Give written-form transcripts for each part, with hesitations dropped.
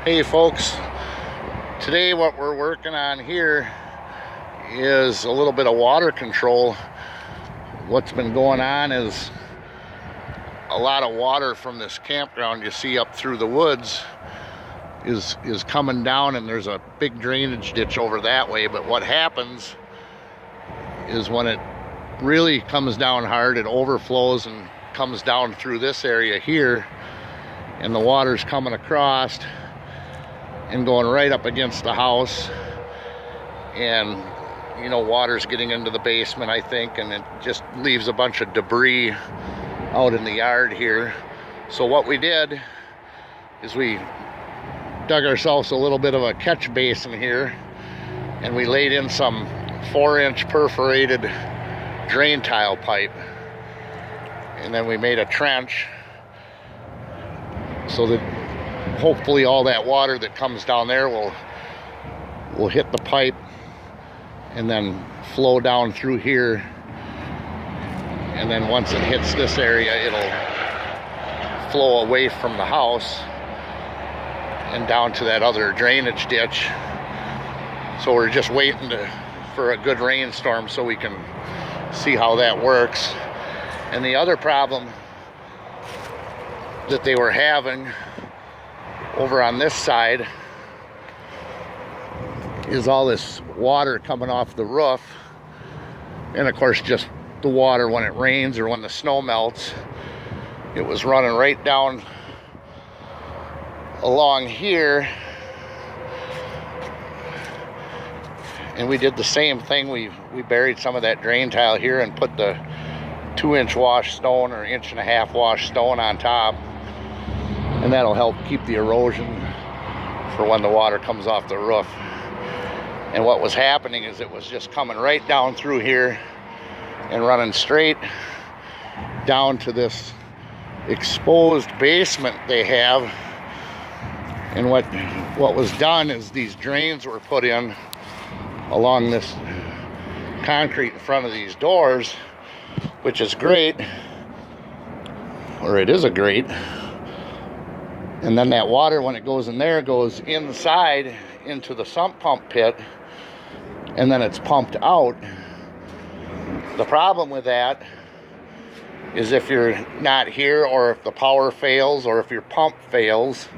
Hey folks, today what we're working on here is a little bit of water control. What's been going on is a lot of water from this campground you see up through the woods is coming down, and there's a big drainage ditch over that way. But what happens is when it really comes down hard, it overflows and comes down through this area here, and the water's coming across and going right up against the house, and you know, water's getting into the basement, I think, and it just leaves a bunch of debris out in the yard here. So what we did is we dug ourselves a little bit of a catch basin here, and we laid in some 4-inch perforated drain tile pipe, and then we made a trench so that hopefully all that water that comes down there will hit the pipe and then flow down through here, and then once it hits this area, it'll flow away from the house and down to that other drainage ditch. So we're just waiting for a good rainstorm so we can see how that works. And the other problem that they were having over on this side is all this water coming off the roof, and of course just the water when it rains or when the snow melts. It was running right down along here, and we did the same thing. We buried some of that drain tile here and put the 2-inch wash stone or 1.5-inch wash stone on top, and that'll help keep the erosion for when the water comes off the roof. And what was happening is it was just coming right down through here and running straight down to this exposed basement they have. And what was done is these drains were put in along this concrete in front of these doors, which is great, or it is a grate. And then that water, when it goes in there, goes inside into the sump pump pit, and then it's pumped out. The problem with that is if you're not here, or if the power fails, or if your pump fails,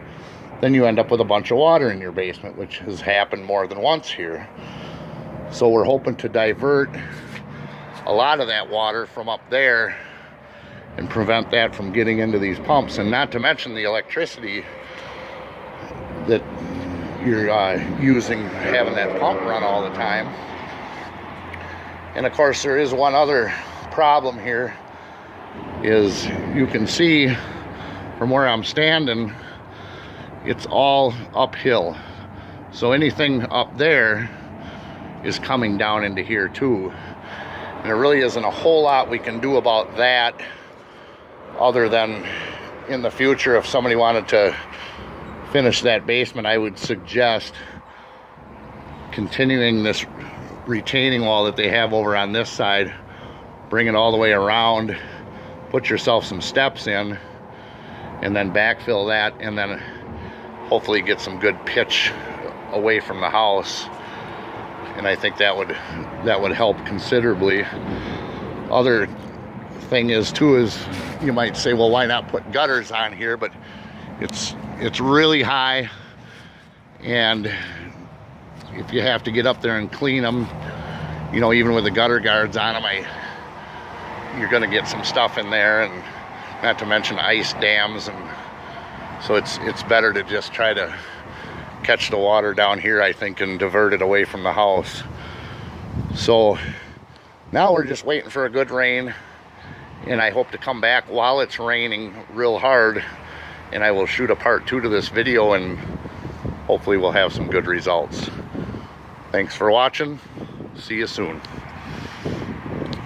then you end up with a bunch of water in your basement, which has happened more than once here. So we're hoping to divert a lot of that water from up there and prevent that from getting into these pumps, and not to mention the electricity that you're using, having that pump run all the time. And of course there is one other problem here, is you can see from where I'm standing, it's all uphill. So anything up there is coming down into here too. And there really isn't a whole lot we can do about that, other than in the future, if somebody wanted to finish that basement, I would suggest continuing this retaining wall that they have over on this side, bring it all the way around, put yourself some steps in, and then backfill that, and then hopefully get some good pitch away from the house. And I think that would help considerably. Other thing is you might say, well, why not put gutters on here? But it's really high, and if you have to get up there and clean them, you know, even with the gutter guards on them, you're going to get some stuff in there, and not to mention ice dams. And so it's better to just try to catch the water down here, I think, and divert it away from the house. So now we're just waiting for a good rain, and I hope to come back while it's raining real hard, and I will shoot a part 2 to this video, and hopefully we'll have some good results. Thanks for watching. See you soon.